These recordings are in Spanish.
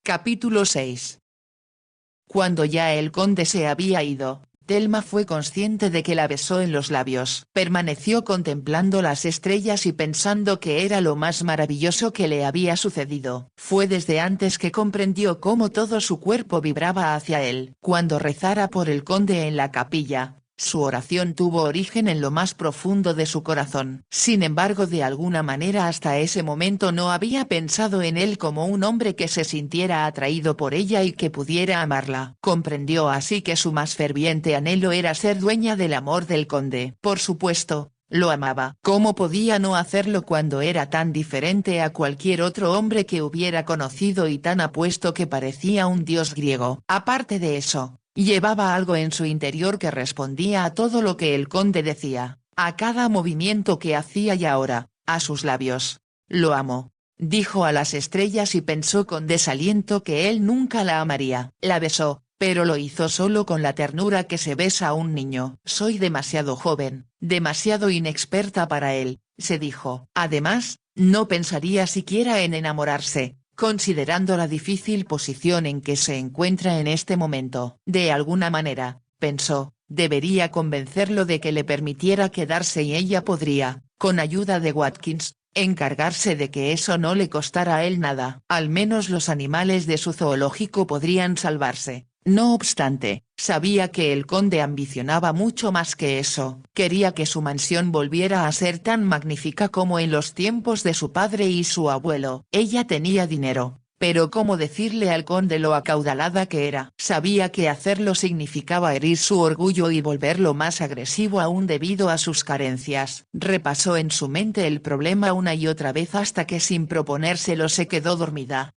Capítulo 6. Cuando ya el conde se había ido, Thelma fue consciente de que la besó en los labios. Permaneció contemplando las estrellas y pensando que era lo más maravilloso que le había sucedido. Fue desde antes que comprendió cómo todo su cuerpo vibraba hacia él. Cuando rezara por el conde en la capilla, su oración tuvo origen en lo más profundo de su corazón. Sin embargo, de alguna manera hasta ese momento no había pensado en él como un hombre que se sintiera atraído por ella y que pudiera amarla. Comprendió así que su más ferviente anhelo era ser dueña del amor del conde. Por supuesto, lo amaba. ¿Cómo podía no hacerlo cuando era tan diferente a cualquier otro hombre que hubiera conocido y tan apuesto que parecía un dios griego? Aparte de eso, llevaba algo en su interior que respondía a todo lo que el conde decía, a cada movimiento que hacía y ahora, a sus labios. Lo amo, dijo a las estrellas y pensó con desaliento que él nunca la amaría. La besó, pero lo hizo solo con la ternura que se besa a un niño. Soy demasiado joven, demasiado inexperta para él, se dijo. Además, no pensaría siquiera en enamorarse, considerando la difícil posición en que se encuentra en este momento. De alguna manera, pensó, debería convencerlo de que le permitiera quedarse y ella podría, con ayuda de Watkins, encargarse de que eso no le costara a él nada. Al menos los animales de su zoológico podrían salvarse. No obstante, sabía que el conde ambicionaba mucho más que eso. Quería que su mansión volviera a ser tan magnífica como en los tiempos de su padre y su abuelo. Ella tenía dinero, pero ¿cómo decirle al conde lo acaudalada que era? Sabía que hacerlo significaba herir su orgullo y volverlo más agresivo aún debido a sus carencias. Repasó en su mente el problema una y otra vez hasta que sin proponérselo se quedó dormida.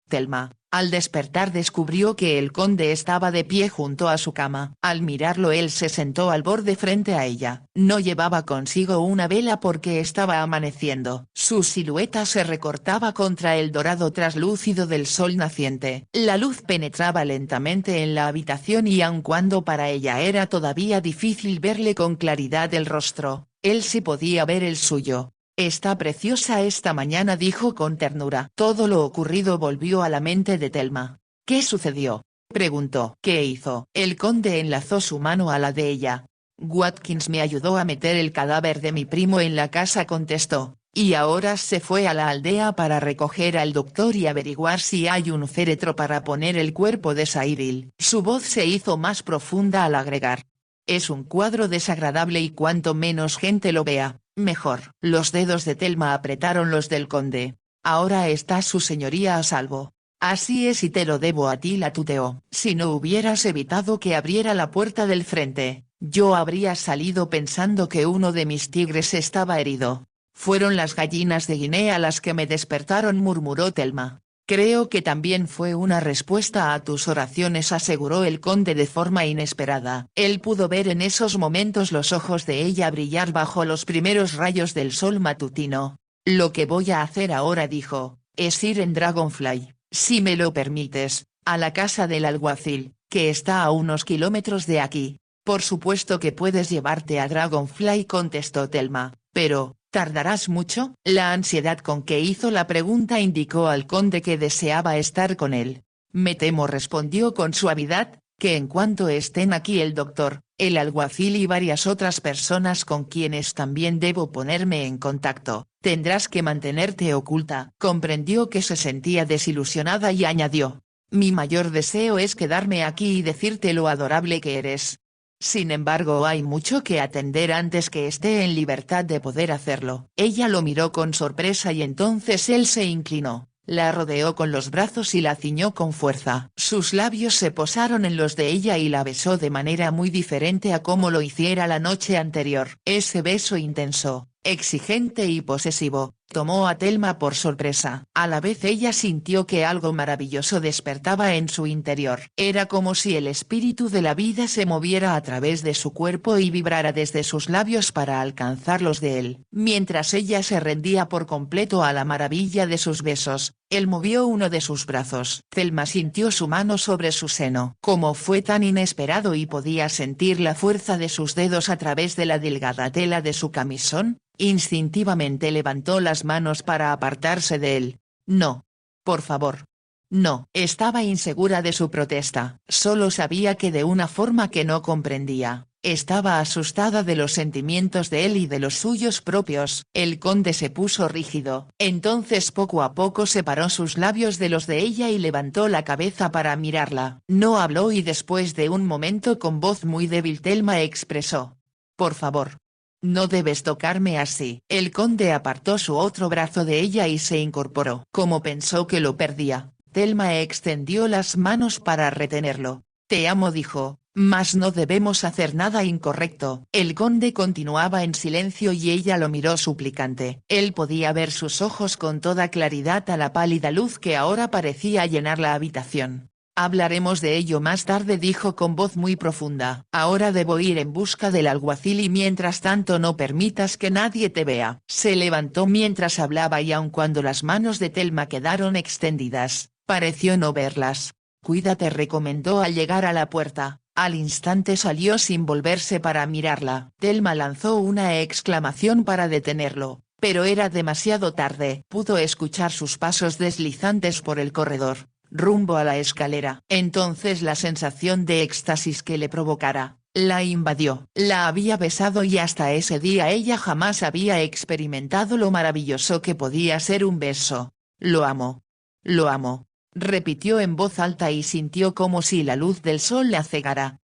Thelma, al despertar descubrió que el conde estaba de pie junto a su cama. Al mirarlo él se sentó al borde frente a ella. No llevaba consigo una vela porque estaba amaneciendo. Su silueta se recortaba contra el dorado traslúcido del sol naciente. La luz penetraba lentamente en la habitación y aun cuando para ella era todavía difícil verle con claridad el rostro, él sí podía ver el suyo. Está preciosa esta mañana, dijo con ternura. Todo lo ocurrido volvió a la mente de Thelma. ¿Qué sucedió?, preguntó. ¿Qué hizo? El conde enlazó su mano a la de ella. Watkins me ayudó a meter el cadáver de mi primo en la casa, contestó, y ahora se fue a la aldea para recoger al doctor y averiguar si hay un féretro para poner el cuerpo de Cyril. Su voz se hizo más profunda al agregar. Es un cuadro desagradable y cuanto menos gente lo vea, mejor. Los dedos de Thelma apretaron los del conde. Ahora está su señoría a salvo. Así es y te lo debo a ti, la tuteó. Si no hubieras evitado que abriera la puerta del frente, yo habría salido pensando que uno de mis tigres estaba herido. Fueron las gallinas de Guinea las que me despertaron, murmuró Thelma. Creo que también fue una respuesta a tus oraciones, aseguró el conde de forma inesperada. Él pudo ver en esos momentos los ojos de ella brillar bajo los primeros rayos del sol matutino. Lo que voy a hacer ahora, dijo, es ir en Dragonfly, si me lo permites, a la casa del alguacil, que está a unos kilómetros de aquí. Por supuesto que puedes llevarte a Dragonfly, contestó Thelma, pero ¿tardarás mucho? La ansiedad con que hizo la pregunta indicó al conde que deseaba estar con él. Me temo, respondió con suavidad, que en cuanto estén aquí el doctor, el alguacil y varias otras personas con quienes también debo ponerme en contacto, tendrás que mantenerte oculta. Comprendió que se sentía desilusionada y añadió, mi mayor deseo es quedarme aquí y decirte lo adorable que eres. Sin embargo, hay mucho que atender antes que esté en libertad de poder hacerlo. Ella lo miró con sorpresa y entonces él se inclinó, la rodeó con los brazos y la ciñó con fuerza. Sus labios se posaron en los de ella y la besó de manera muy diferente a como lo hiciera la noche anterior. Ese beso intenso, exigente y posesivo, tomó a Thelma por sorpresa. A la vez ella sintió que algo maravilloso despertaba en su interior. Era como si el espíritu de la vida se moviera a través de su cuerpo y vibrara desde sus labios para alcanzar los de él. Mientras ella se rendía por completo a la maravilla de sus besos, él movió uno de sus brazos. Thelma sintió su mano sobre su seno. Como fue tan inesperado y podía sentir la fuerza de sus dedos a través de la delgada tela de su camisón, instintivamente levantó las manos para apartarse de él. No. Por favor, No, estaba insegura de su protesta, solo sabía que de una forma que no comprendía. Estaba asustada de los sentimientos de él y de los suyos propios. El conde se puso rígido, entonces poco a poco separó sus labios de los de ella y levantó la cabeza para mirarla. No habló y después de un momento con voz muy débil Thelma expresó: «Por favor. No debes tocarme así». El conde apartó su otro brazo de ella y se incorporó. Como pensó que lo perdía, Thelma extendió las manos para retenerlo. «Te amo», dijo. «Mas no debemos hacer nada incorrecto». El conde continuaba en silencio y ella lo miró suplicante. Él podía ver sus ojos con toda claridad a la pálida luz que ahora parecía llenar la habitación. «Hablaremos de ello más tarde», dijo con voz muy profunda. «Ahora debo ir en busca del alguacil y mientras tanto no permitas que nadie te vea». Se levantó mientras hablaba y aun cuando las manos de Thelma quedaron extendidas, pareció no verlas. «Cuídate», recomendó al llegar a la puerta. Al instante salió sin volverse para mirarla. Thelma lanzó una exclamación para detenerlo, pero era demasiado tarde. Pudo escuchar sus pasos deslizantes por el corredor, rumbo a la escalera. Entonces la sensación de éxtasis que le provocara, la invadió. La había besado y hasta ese día ella jamás había experimentado lo maravilloso que podía ser un beso. «Lo amo. Lo amo», repitió en voz alta y sintió como si la luz del sol la cegara.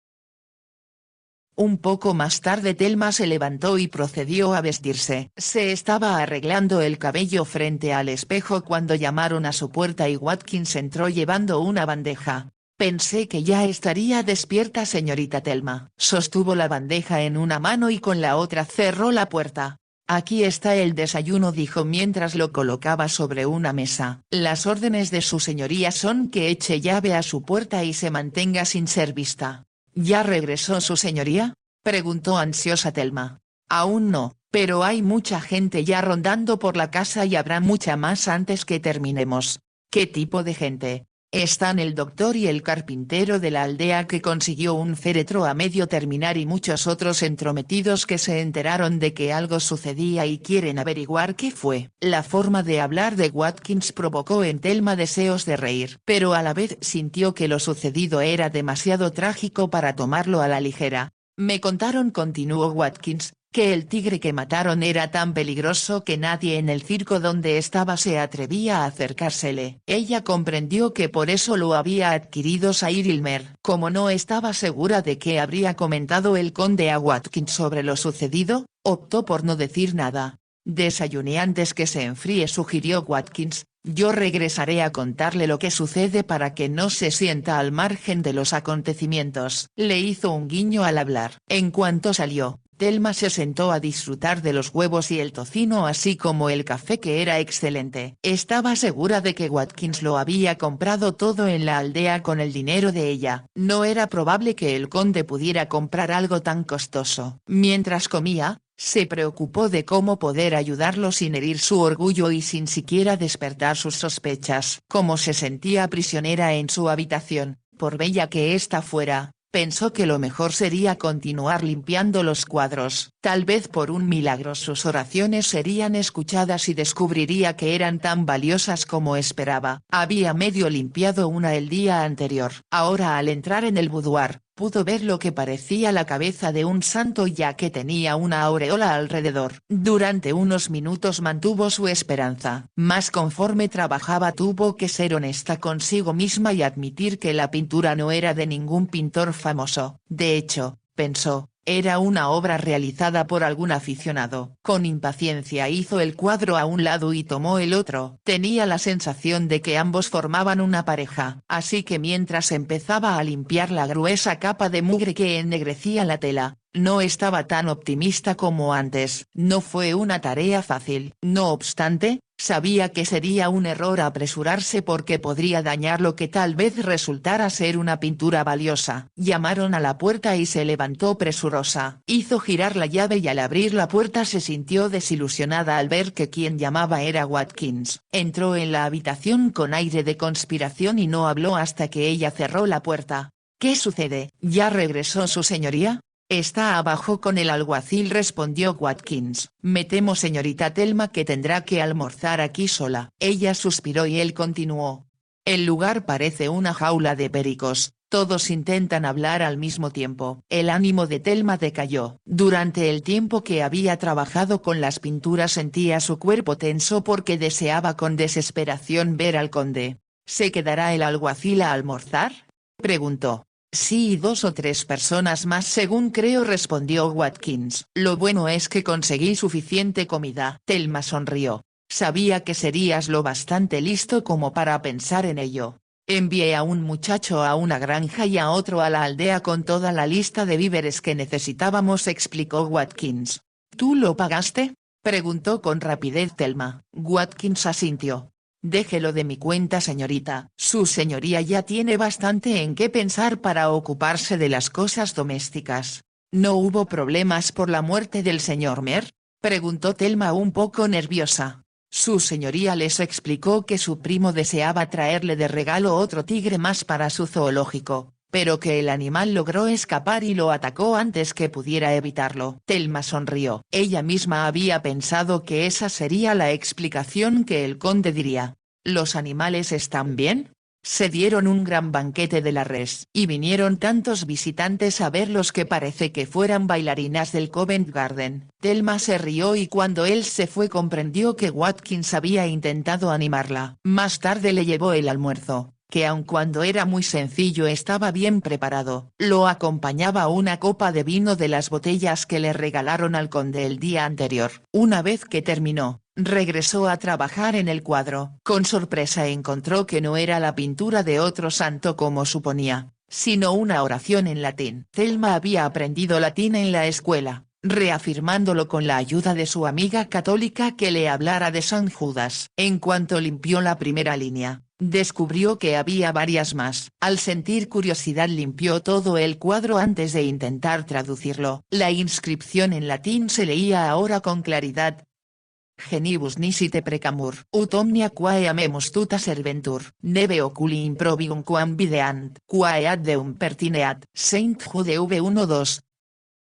Un poco más tarde Thelma se levantó y procedió a vestirse. Se estaba arreglando el cabello frente al espejo cuando llamaron a su puerta y Watkins entró llevando una bandeja. «Pensé que ya estaría despierta, señorita Thelma». Sostuvo la bandeja en una mano y con la otra cerró la puerta. «Aquí está el desayuno», dijo mientras lo colocaba sobre una mesa. «Las órdenes de su señoría son que eche llave a su puerta y se mantenga sin ser vista». «¿Ya regresó su señoría?», preguntó ansiosa Thelma. «Aún no, pero hay mucha gente ya rondando por la casa y habrá mucha más antes que terminemos». «¿Qué tipo de gente?». «Están el doctor y el carpintero de la aldea que consiguió un féretro a medio terminar y muchos otros entrometidos que se enteraron de que algo sucedía y quieren averiguar qué fue». La forma de hablar de Watkins provocó en Thelma deseos de reír, pero a la vez sintió que lo sucedido era demasiado trágico para tomarlo a la ligera. «Me contaron», continuó Watkins, «que el tigre que mataron era tan peligroso que nadie en el circo donde estaba se atrevía a acercársele». Ella comprendió que por eso lo había adquirido Sir Ilmer. Como no estaba segura de qué habría comentado el conde a Watkins sobre lo sucedido, optó por no decir nada. «Desayune antes que se enfríe», sugirió Watkins. «Yo regresaré a contarle lo que sucede para que no se sienta al margen de los acontecimientos». Le hizo un guiño al hablar. En cuanto salió, Thelma se sentó a disfrutar de los huevos y el tocino así como el café que era excelente. Estaba segura de que Watkins lo había comprado todo en la aldea con el dinero de ella. No era probable que el conde pudiera comprar algo tan costoso. Mientras comía, se preocupó de cómo poder ayudarlo sin herir su orgullo y sin siquiera despertar sus sospechas. Como se sentía prisionera en su habitación, por bella que ésta fuera, pensó que lo mejor sería continuar limpiando los cuadros. Tal vez por un milagro sus oraciones serían escuchadas y descubriría que eran tan valiosas como esperaba. Había medio limpiado una el día anterior. Ahora al entrar en el boudoir, pudo ver lo que parecía la cabeza de un santo ya que tenía una aureola alrededor. Durante unos minutos mantuvo su esperanza, mas conforme trabajaba tuvo que ser honesta consigo misma y admitir que la pintura no era de ningún pintor famoso. De hecho, pensó, era una obra realizada por algún aficionado. Con impaciencia hizo el cuadro a un lado y tomó el otro. Tenía la sensación de que ambos formaban una pareja. Así que mientras empezaba a limpiar la gruesa capa de mugre que ennegrecía la tela, no estaba tan optimista como antes. No fue una tarea fácil. No obstante, sabía que sería un error apresurarse porque podría dañar lo que tal vez resultara ser una pintura valiosa. Llamaron a la puerta y se levantó presurosa. Hizo girar la llave y al abrir la puerta se sintió desilusionada al ver que quien llamaba era Watkins. Entró en la habitación con aire de conspiración y no habló hasta que ella cerró la puerta. «¿Qué sucede? ¿Ya regresó su señoría?». «Está abajo con el alguacil», respondió Watkins. «Me temo, señorita Thelma, que tendrá que almorzar aquí sola». Ella suspiró y él continuó. El lugar parece una jaula de pericos, todos intentan hablar al mismo tiempo. El ánimo de Thelma decayó. Durante el tiempo que había trabajado con las pinturas sentía su cuerpo tenso porque deseaba con desesperación ver al conde. ¿Se quedará el alguacil a almorzar?, preguntó. Sí, y 2 o 3 personas más según creo, respondió Watkins. Lo bueno es que conseguí suficiente comida. Thelma sonrió. Sabía que serías lo bastante listo como para pensar en ello. Envié a un muchacho a una granja y a otro a la aldea con toda la lista de víveres que necesitábamos, explicó Watkins. ¿Tú lo pagaste?, preguntó con rapidez Thelma. Watkins asintió. Déjelo de mi cuenta, señorita. Su señoría ya tiene bastante en qué pensar para ocuparse de las cosas domésticas. ¿No hubo problemas por la muerte del señor Mer?, preguntó Thelma un poco nerviosa. Su señoría les explicó que su primo deseaba traerle de regalo otro tigre más para su zoológico, pero que el animal logró escapar y lo atacó antes que pudiera evitarlo. Thelma sonrió. Ella misma había pensado que esa sería la explicación que el conde diría. ¿Los animales están bien? Se dieron un gran banquete de la res y vinieron tantos visitantes a verlos que parece que fueran bailarinas del Covent Garden. Thelma se rió y cuando él se fue comprendió que Watkins había intentado animarla. Más tarde le llevó el almuerzo, que aun cuando era muy sencillo estaba bien preparado. Lo acompañaba una copa de vino de las botellas que le regalaron al conde el día anterior. Una vez que terminó, regresó a trabajar en el cuadro. Con sorpresa encontró que no era la pintura de otro santo como suponía, sino una oración en latín. Thelma había aprendido latín en la escuela, reafirmándolo con la ayuda de su amiga católica que le hablara de San Judas. En cuanto limpió la primera línea, descubrió que había varias más. Al sentir curiosidad limpió todo el cuadro antes de intentar traducirlo. La inscripción en latín se leía ahora con claridad. Genibus nisi precamur, ut omnia quae amemus tuta serventur, neve oculi improbium quam videant, quae ad deum pertineat. Saint Jude v 1-2.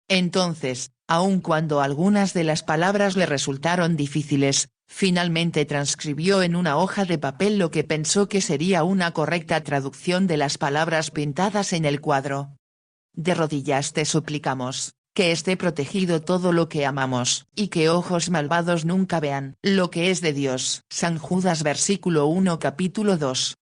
Entonces, aun cuando algunas de las palabras le resultaron difíciles, finalmente transcribió en una hoja de papel lo que pensó que sería una correcta traducción de las palabras pintadas en el cuadro. De rodillas te suplicamos, que esté protegido todo lo que amamos, y que ojos malvados nunca vean lo que es de Dios. San Judas versículo 1 capítulo 2.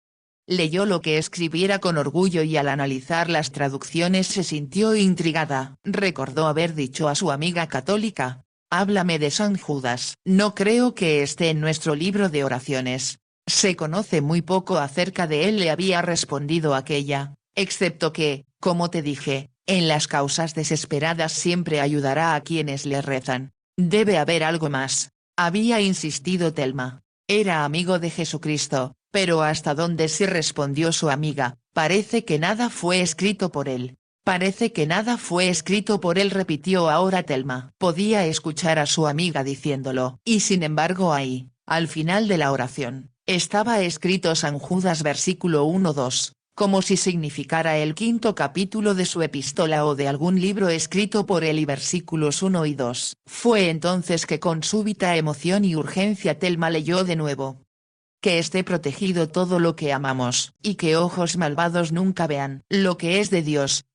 Leyó lo que escribiera con orgullo y al analizar las traducciones se sintió intrigada. Recordó haber dicho a su amiga católica, háblame de San Judas. No creo que esté en nuestro libro de oraciones. Se conoce muy poco acerca de él, le había respondido aquella, excepto que, como te dije, en las causas desesperadas siempre ayudará a quienes le rezan. Debe haber algo más, había insistido Thelma. Era amigo de Jesucristo, pero ¿hasta dónde? Sí, respondió su amiga, parece que nada fue escrito por él. Parece que nada fue escrito por él, repitió ahora Thelma. Podía escuchar a su amiga diciéndolo. Y sin embargo ahí, al final de la oración, estaba escrito San Judas versículo 1-2. Como si significara el 5º capítulo de su epístola o de algún libro escrito por él, y versículos 1 y 2. Fue entonces que con súbita emoción y urgencia Thelma leyó de nuevo. Que esté protegido todo lo que amamos, y que ojos malvados nunca vean lo que es de Dios.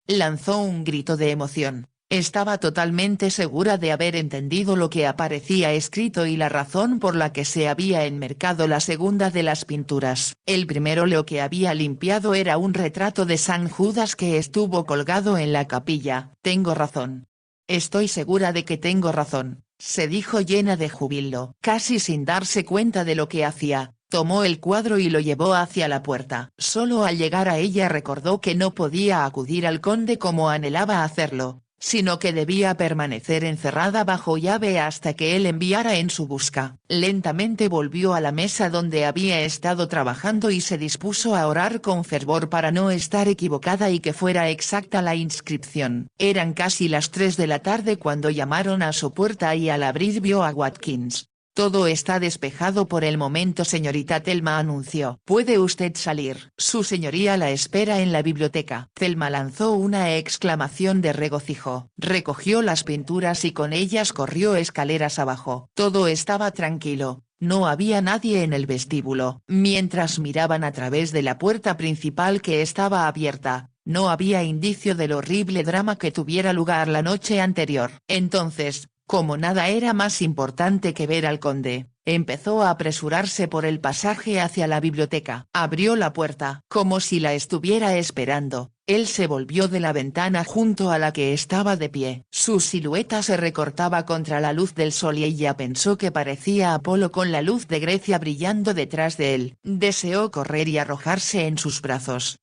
Lanzó un grito de emoción. Estaba totalmente segura de haber entendido lo que aparecía escrito y la razón por la que se había enmercado la segunda de las pinturas. El primero lo que había limpiado era un retrato de San Judas que estuvo colgado en la capilla. Tengo razón. Estoy segura de que tengo razón, se dijo llena de júbilo. Casi sin darse cuenta de lo que hacía, tomó el cuadro y lo llevó hacia la puerta. Solo al llegar a ella recordó que no podía acudir al conde como anhelaba hacerlo, sino que debía permanecer encerrada bajo llave hasta que él enviara en su busca. Lentamente volvió a la mesa donde había estado trabajando y se dispuso a orar con fervor para no estar equivocada y que fuera exacta la inscripción. Eran casi las 3 de la tarde cuando llamaron a su puerta y al abrir vio a Watkins. Todo está despejado por el momento, señorita Thelma anunció. Puede usted salir. Su señoría la espera en la biblioteca. Thelma lanzó una exclamación de regocijo. Recogió las pinturas y con ellas corrió escaleras abajo. Todo estaba tranquilo. No había nadie en el vestíbulo. Mientras miraban a través de la puerta principal que estaba abierta, no había indicio del horrible drama que tuviera lugar la noche anterior. Entonces, como nada era más importante que ver al conde, empezó a apresurarse por el pasaje hacia la biblioteca. Abrió la puerta. Como si la estuviera esperando, él se volvió de la ventana junto a la que estaba de pie. Su silueta se recortaba contra la luz del sol y ella pensó que parecía Apolo con la luz de Grecia brillando detrás de él. Deseó correr y arrojarse en sus brazos.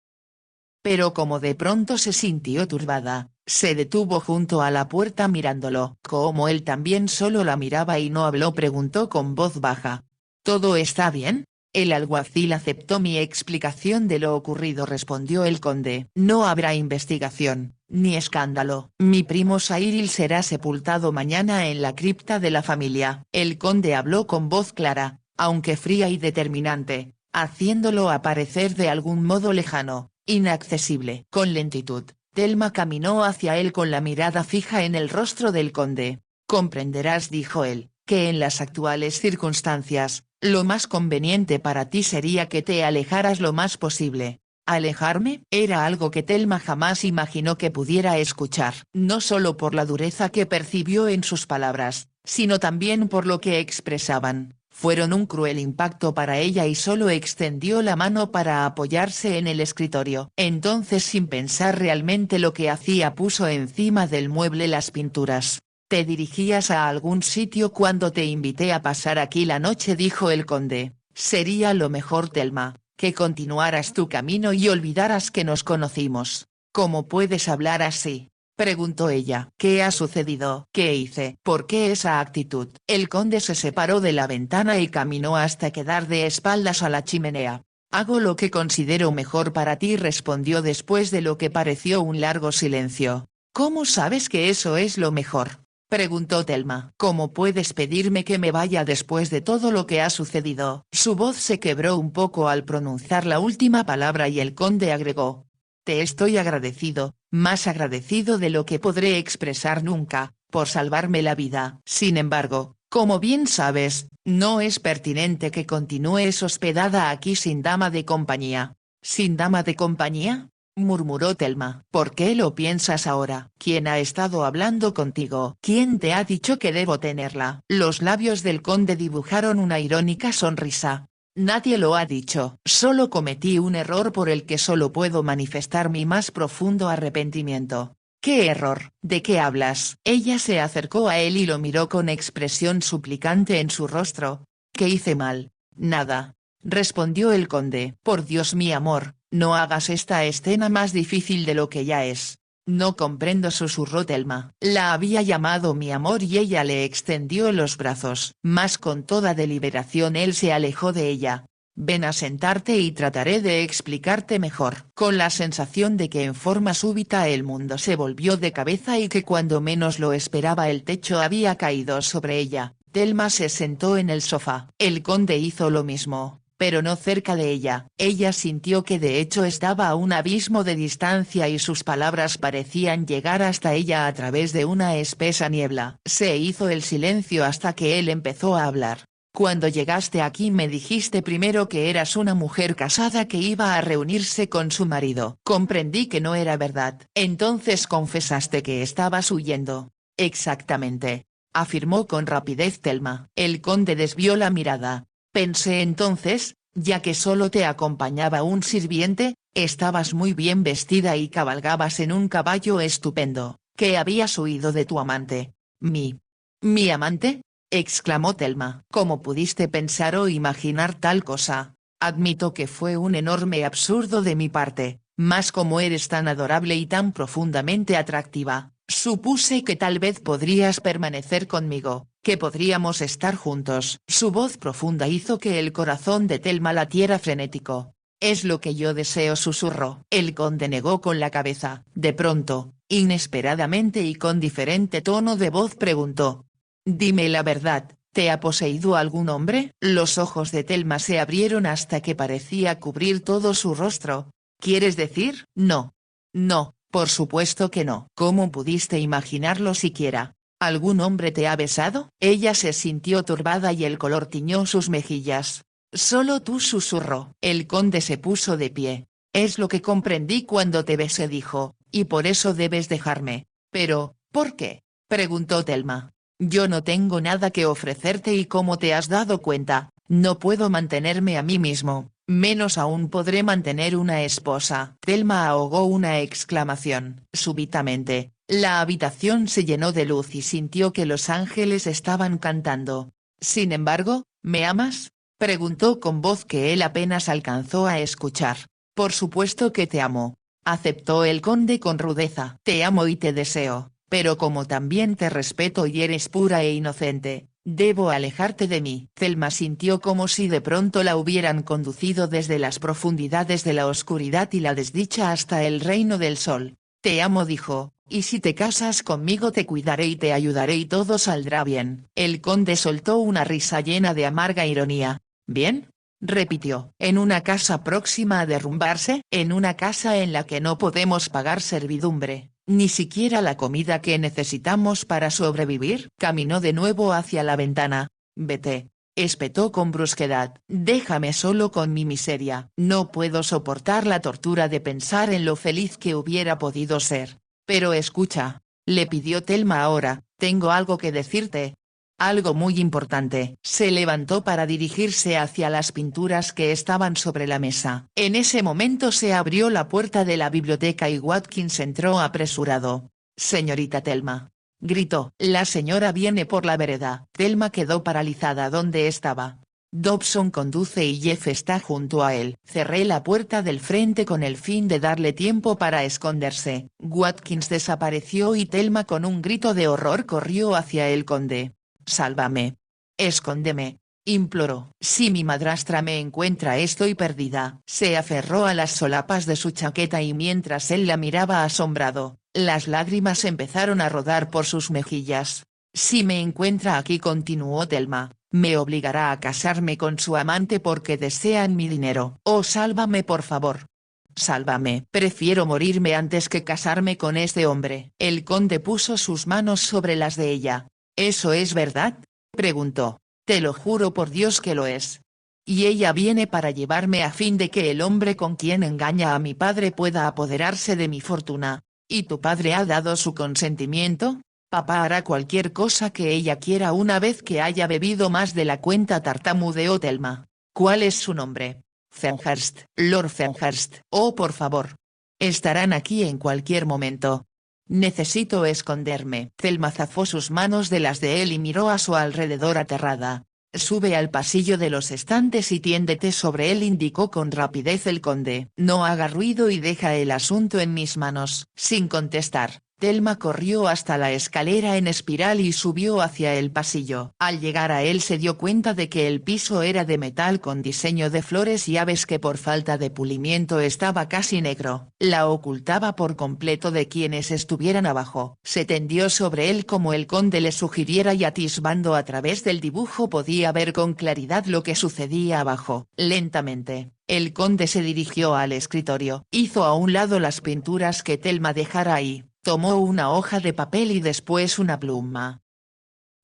Pero como de pronto se sintió turbada, se detuvo junto a la puerta mirándolo. Como él también solo la miraba y no habló, preguntó con voz baja. ¿Todo está bien? El alguacil aceptó mi explicación de lo ocurrido, respondió el conde. No habrá investigación, ni escándalo. Mi primo Cyril será sepultado mañana en la cripta de la familia. El conde habló con voz clara, aunque fría y determinante, haciéndolo aparecer de algún modo lejano, inaccesible. Con lentitud, Thelma caminó hacia él con la mirada fija en el rostro del conde. Comprenderás, dijo él, que en las actuales circunstancias, lo más conveniente para ti sería que te alejaras lo más posible. ¿Alejarme? Era algo que Thelma jamás imaginó que pudiera escuchar. No solo por la dureza que percibió en sus palabras, sino también por lo que expresaban. Fueron un cruel impacto para ella y solo extendió la mano para apoyarse en el escritorio. Entonces, sin pensar realmente lo que hacía, puso encima del mueble las pinturas. ¿Te dirigías a algún sitio cuando te invité a pasar aquí la noche?, dijo el conde. Sería lo mejor, Thelma, que continuaras tu camino y olvidaras que nos conocimos. ¿Cómo puedes hablar así?, preguntó ella. ¿Qué ha sucedido? ¿Qué hice? ¿Por qué esa actitud? El conde se separó de la ventana y caminó hasta quedar de espaldas a la chimenea. Hago lo que considero mejor para ti, respondió después de lo que pareció un largo silencio. ¿Cómo sabes que eso es lo mejor?, preguntó Thelma. ¿Cómo puedes pedirme que me vaya después de todo lo que ha sucedido? Su voz se quebró un poco al pronunciar la última palabra y el conde agregó. Te estoy agradecido, más agradecido de lo que podré expresar nunca, por salvarme la vida. Sin embargo, como bien sabes, no es pertinente que continúes hospedada aquí sin dama de compañía. ¿Sin dama de compañía?, murmuró Thelma. ¿Por qué lo piensas ahora? ¿Quién ha estado hablando contigo? ¿Quién te ha dicho que debo tenerla? Los labios del conde dibujaron una irónica sonrisa. Nadie lo ha dicho. Solo cometí un error por el que solo puedo manifestar mi más profundo arrepentimiento. ¿Qué error? ¿De qué hablas? Ella se acercó a él y lo miró con expresión suplicante en su rostro. ¿Qué hice mal? Nada, respondió el conde. Por Dios, mi amor, no hagas esta escena más difícil de lo que ya es. No comprendo, susurró Thelma. La había llamado mi amor y ella le extendió los brazos. Mas con toda deliberación él se alejó de ella. Ven a sentarte y trataré de explicarte mejor. Con la sensación de que en forma súbita el mundo se volvió de cabeza y que cuando menos lo esperaba el techo había caído sobre ella, Thelma se sentó en el sofá. El conde hizo lo mismo, pero no cerca de ella. Ella sintió que de hecho estaba a un abismo de distancia y sus palabras parecían llegar hasta ella a través de una espesa niebla. Se hizo el silencio hasta que él empezó a hablar. Cuando llegaste aquí me dijiste primero que eras una mujer casada que iba a reunirse con su marido. Comprendí que no era verdad. Entonces confesaste que estabas huyendo. Exactamente, afirmó con rapidez Thelma. El conde desvió la mirada. Pensé entonces, ya que solo te acompañaba un sirviente, estabas muy bien vestida y cabalgabas en un caballo estupendo, que habías huido de tu amante. ¿Mi amante?, exclamó Thelma. ¿Cómo pudiste pensar o imaginar tal cosa? Admito que fue un enorme absurdo de mi parte, mas como eres tan adorable y tan profundamente atractiva, supuse que tal vez podrías permanecer conmigo, que podríamos estar juntos. Su voz profunda hizo que el corazón de Thelma latiera frenético. Es lo que yo deseo, susurró. El conde negó con la cabeza. De pronto, inesperadamente y con diferente tono de voz preguntó. Dime la verdad, ¿Te ha poseído algún hombre? Los ojos de Thelma se abrieron hasta que parecía cubrir todo su rostro. ¿Quieres decir? No. No, por supuesto que no. ¿Cómo pudiste imaginarlo siquiera? ¿Algún hombre te ha besado? Ella se sintió turbada y el color tiñó sus mejillas. Solo tú, susurró. El conde se puso de pie. Es lo que comprendí cuando te besé, dijo, y por eso debes dejarme. Pero, ¿por qué? Preguntó Thelma. Yo no tengo nada que ofrecerte y como te has dado cuenta, no puedo mantenerme a mí mismo, menos aún podré mantener una esposa. Thelma ahogó una exclamación. Súbitamente, la habitación se llenó de luz y sintió que los ángeles estaban cantando. Sin embargo, ¿me amas? Preguntó con voz que él apenas alcanzó a escuchar. Por supuesto que te amo. Aceptó el conde con rudeza. Te amo y te deseo. Pero como también te respeto y eres pura e inocente, debo alejarte de mí. Thelma sintió como si de pronto la hubieran conducido desde las profundidades de la oscuridad y la desdicha hasta el reino del sol. Te amo, dijo, y si te casas conmigo te cuidaré y te ayudaré y todo saldrá bien. El conde soltó una risa llena de amarga ironía. ¿Bien? Repitió. ¿En una casa próxima a derrumbarse? ¿En una casa en la que no podemos pagar servidumbre? ¿Ni siquiera la comida que necesitamos para sobrevivir? Caminó de nuevo hacia la ventana. Vete. Espetó con brusquedad. Déjame solo con mi miseria. No puedo soportar la tortura de pensar en lo feliz que hubiera podido ser. Pero escucha. Le pidió Thelma ahora. Tengo algo que decirte. Algo muy importante. Se levantó para dirigirse hacia las pinturas que estaban sobre la mesa. En ese momento se abrió la puerta de la biblioteca y Watkins entró apresurado. Señorita Thelma. Gritó. La señora viene por la vereda. Thelma quedó paralizada donde estaba. Dobson conduce y Jeff está junto a él. Cerré la puerta del frente con el fin de darle tiempo para esconderse. Watkins desapareció y Thelma con un grito de horror corrió hacia el conde. Sálvame. Escóndeme. Imploró. Si mi madrastra me encuentra estoy perdida. Se aferró a las solapas de su chaqueta y mientras él la miraba asombrado, las lágrimas empezaron a rodar por sus mejillas. Si me encuentra aquí, continuó Thelma, me obligará a casarme con su amante porque desean mi dinero. Oh, sálvame por favor. Sálvame. Prefiero morirme antes que casarme con este hombre. El conde puso sus manos sobre las de ella. ¿Eso es verdad? Preguntó. Te lo juro por Dios que lo es. Y ella viene para llevarme a fin de que el hombre con quien engaña a mi padre pueda apoderarse de mi fortuna. ¿Y tu padre ha dado su consentimiento? Papá hará cualquier cosa que ella quiera una vez que haya bebido más de la cuenta, tartamudeó Thelma. ¿Cuál es su nombre? Fenhurst. Lord Fenhurst. Oh, por favor. Estarán aquí en cualquier momento. Necesito esconderme. Thelma zafó sus manos de las de él y miró a su alrededor aterrada. Sube al pasillo de los estantes y tiéndete sobre él, indicó con rapidez el conde. No haga ruido y deja el asunto en mis manos. Sin contestar, Thelma corrió hasta la escalera en espiral y subió hacia el pasillo. Al llegar a él se dio cuenta de que el piso era de metal con diseño de flores y aves que por falta de pulimiento estaba casi negro. La ocultaba por completo de quienes estuvieran abajo. Se tendió sobre él como el conde le sugiriera y atisbando a través del dibujo podía ver con claridad lo que sucedía abajo. Lentamente, el conde se dirigió al escritorio. Hizo a un lado las pinturas que Thelma dejara ahí. Tomó una hoja de papel y después una pluma.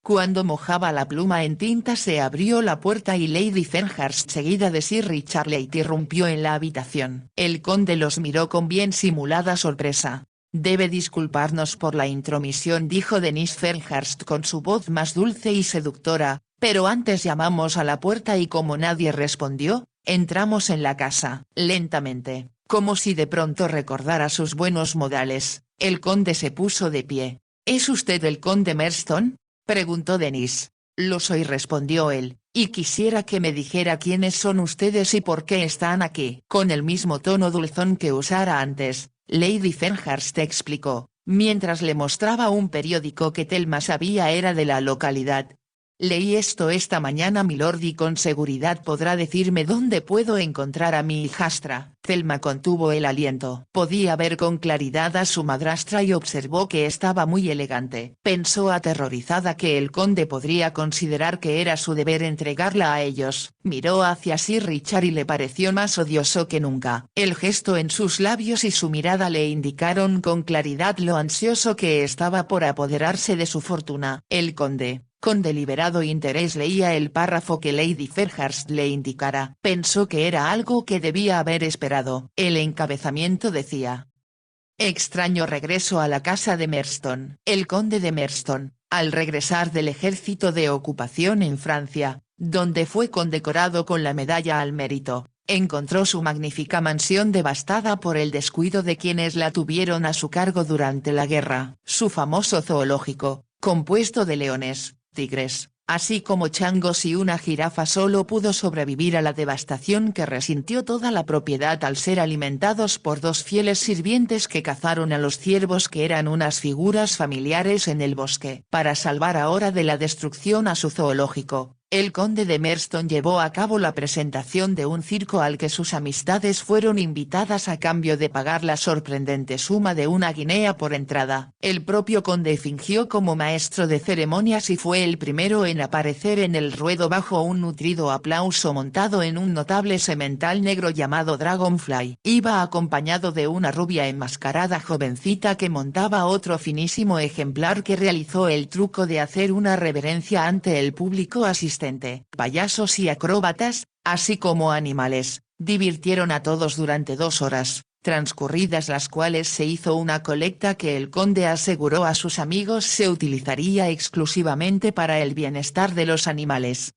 Cuando mojaba la pluma en tinta se abrió la puerta y Lady Fenhurst, seguida de Sir Richard, irrumpió en la habitación. El conde los miró con bien simulada sorpresa. Debe disculparnos por la intromisión, dijo Denise Fenhurst con su voz más dulce y seductora, pero antes llamamos a la puerta y como nadie respondió, entramos en la casa. Lentamente, como si de pronto recordara sus buenos modales, el conde se puso de pie. ¿Es usted el conde Merston? Preguntó Denise. Lo soy, respondió él, y quisiera que me dijera quiénes son ustedes y por qué están aquí. Con el mismo tono dulzón que usara antes, Lady Fenhurst explicó, mientras le mostraba un periódico que Thelma sabía era de la localidad. Leí esto esta mañana milord y con seguridad podrá decirme dónde puedo encontrar a mi hijastra. Thelma contuvo el aliento. Podía ver con claridad a su madrastra y observó que estaba muy elegante. Pensó aterrorizada que el conde podría considerar que era su deber entregarla a ellos. Miró hacia Sir Richard y le pareció más odioso que nunca. El gesto en sus labios y su mirada le indicaron con claridad lo ansioso que estaba por apoderarse de su fortuna. El conde, con deliberado interés leía el párrafo que Lady Fairhurst le indicara. Pensó que era algo que debía haber esperado. El encabezamiento decía: extraño regreso a la casa de Merston. El conde de Merston, al regresar del ejército de ocupación en Francia, donde fue condecorado con la medalla al mérito, encontró su magnífica mansión devastada por el descuido de quienes la tuvieron a su cargo durante la guerra. Su famoso zoológico, compuesto de leones, tigres, así como changos y una jirafa solo pudo sobrevivir a la devastación que resintió toda la propiedad al ser alimentados por dos fieles sirvientes que cazaron a los ciervos que eran unas figuras familiares en el bosque. Para salvar ahora de la destrucción a su zoológico, el conde de Merston llevó a cabo la presentación de un circo al que sus amistades fueron invitadas a cambio de pagar la sorprendente suma de 1 guinea por entrada. El propio conde fingió como maestro de ceremonias y fue el primero en aparecer en el ruedo bajo un nutrido aplauso montado en un notable semental negro llamado Dragonfly. Iba acompañado de una rubia enmascarada jovencita que montaba otro finísimo ejemplar que realizó el truco de hacer una reverencia ante el público asistente. Payasos y acróbatas, así como animales, divirtieron a todos durante 2 horas, transcurridas las cuales se hizo una colecta que el conde aseguró a sus amigos se utilizaría exclusivamente para el bienestar de los animales.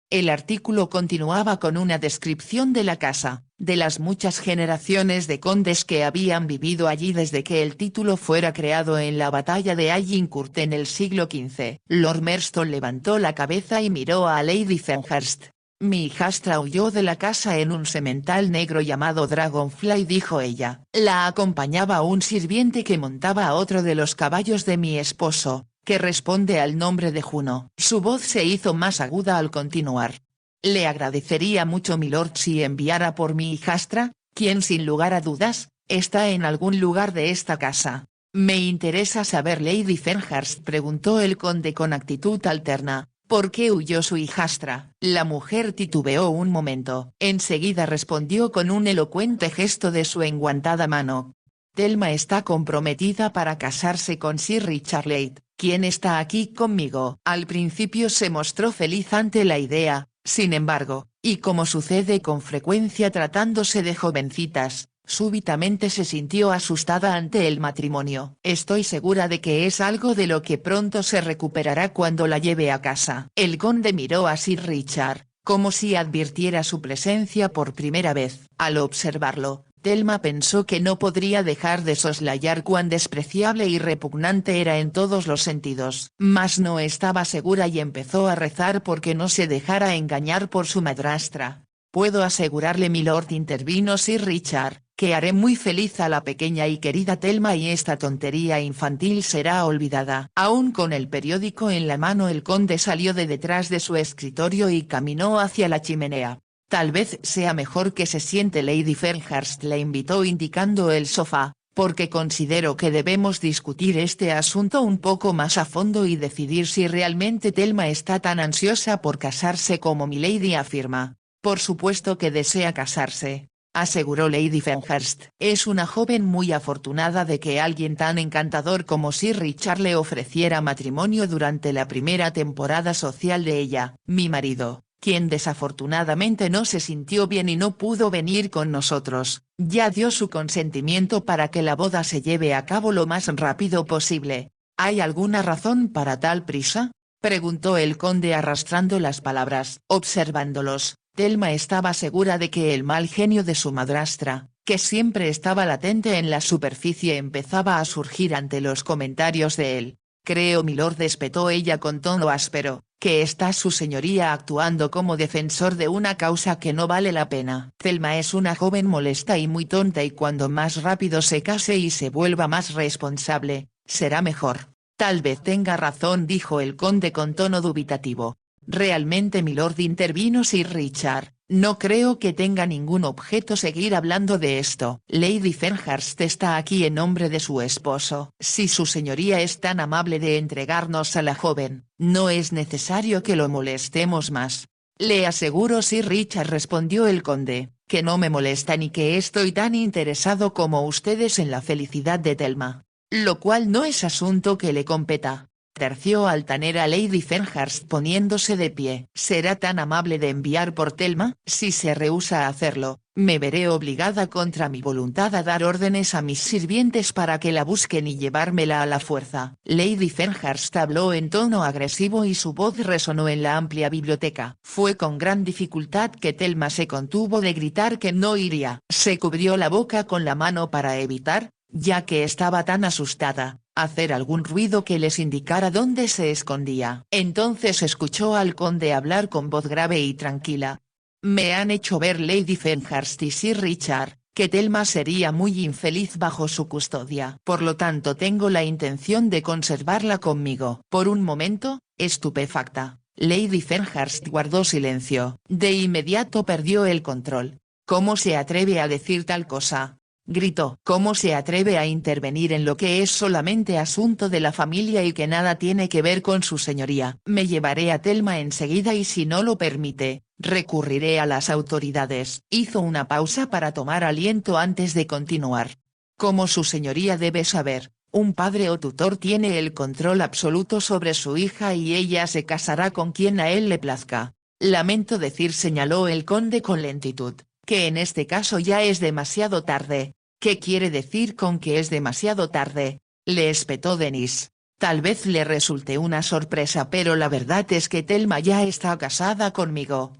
El artículo continuaba con una descripción de la casa, de las muchas generaciones de condes que habían vivido allí desde que el título fuera creado en la batalla de Agincourt en el siglo XV. Lord Merston levantó la cabeza y miró a Lady Fairhurst. Mi hijastra huyó de la casa en un semental negro llamado Dragonfly, dijo ella. La acompañaba un sirviente que montaba a otro de los caballos de mi esposo, que responde al nombre de Juno. Su voz se hizo más aguda al continuar. Le agradecería mucho milord si enviara por mi hijastra, quien sin lugar a dudas, está en algún lugar de esta casa. Me interesa saber. Lady Fairhurst, preguntó el conde con actitud alterna, ¿por qué huyó su hijastra? La mujer titubeó un momento. Enseguida respondió con un elocuente gesto de su enguantada mano. Thelma está comprometida para casarse con Sir Richard Lade, quien está aquí conmigo. Al principio se mostró feliz ante la idea, sin embargo, y como sucede con frecuencia tratándose de jovencitas, súbitamente se sintió asustada ante el matrimonio. Estoy segura de que es algo de lo que pronto se recuperará cuando la lleve a casa. El conde miró a Sir Richard, como si advirtiera su presencia por primera vez. Al observarlo, Thelma pensó que no podría dejar de soslayar cuán despreciable y repugnante era en todos los sentidos. Mas no estaba segura y empezó a rezar porque no se dejara engañar por su madrastra. Puedo asegurarle milord, intervino Sir Richard, que haré muy feliz a la pequeña y querida Thelma y esta tontería infantil será olvidada. Aún con el periódico en la mano, el conde salió de detrás de su escritorio y caminó hacia la chimenea. Tal vez sea mejor que se siente. Lady Fairhurst le invitó indicando el sofá, porque considero que debemos discutir este asunto un poco más a fondo y decidir si realmente Thelma está tan ansiosa por casarse como milady afirma. Por supuesto que desea casarse, aseguró Lady Fairhurst. Es una joven muy afortunada de que alguien tan encantador como Sir Richard le ofreciera matrimonio durante la primera temporada social de ella. Mi marido, quien desafortunadamente no se sintió bien y no pudo venir con nosotros, ya dio su consentimiento para que la boda se lleve a cabo lo más rápido posible. ¿Hay alguna razón para tal prisa?, preguntó el conde arrastrando las palabras. Observándolos, Thelma estaba segura de que el mal genio de su madrastra, que siempre estaba latente en la superficie, empezaba a surgir ante los comentarios de él. Creo milord, espetó ella con tono áspero, que está su señoría actuando como defensor de una causa que no vale la pena. Thelma es una joven molesta y muy tonta y cuando más rápido se case y se vuelva más responsable, será mejor. Tal vez tenga razón, dijo el conde con tono dubitativo. Realmente milord, intervino Sir Richard, no creo que tenga ningún objeto seguir hablando de esto. Lady Fenhurst está aquí en nombre de su esposo. Si su señoría es tan amable de entregarnos a la joven, no es necesario que lo molestemos más. Le aseguro, Sir Richard, respondió el conde, que no me molesta ni que estoy tan interesado como ustedes en la felicidad de Thelma. Lo cual no es asunto que le competa. Terció altanera Lady Fenhurst poniéndose de pie. ¿Será tan amable de enviar por Thelma? Si se rehúsa a hacerlo, me veré obligada contra mi voluntad a dar órdenes a mis sirvientes para que la busquen y llevármela a la fuerza. Lady Fenhurst habló en tono agresivo y su voz resonó en la amplia biblioteca. Fue con gran dificultad que Thelma se contuvo de gritar que no iría. Se cubrió la boca con la mano para evitar, ya que estaba tan asustada, hacer algún ruido que les indicara dónde se escondía. Entonces escuchó al conde hablar con voz grave y tranquila. Me han hecho ver Lady Fenhurst y Sir Richard, que Thelma sería muy infeliz bajo su custodia. Por lo tanto tengo la intención de conservarla conmigo. Por un momento, estupefacta, Lady Fenhurst guardó silencio. De inmediato perdió el control. ¿Cómo se atreve a decir tal cosa?, gritó. ¿Cómo se atreve a intervenir en lo que es solamente asunto de la familia y que nada tiene que ver con su señoría? Me llevaré a Thelma enseguida y si no lo permite, recurriré a las autoridades. Hizo una pausa para tomar aliento antes de continuar. Como su señoría debe saber, un padre o tutor tiene el control absoluto sobre su hija y ella se casará con quien a él le plazca. Lamento decir, señaló el conde con lentitud, que en este caso ya es demasiado tarde. ¿Qué quiere decir con que es demasiado tarde?, le espetó Denis. Tal vez le resulte una sorpresa, pero la verdad es que Thelma ya está casada conmigo.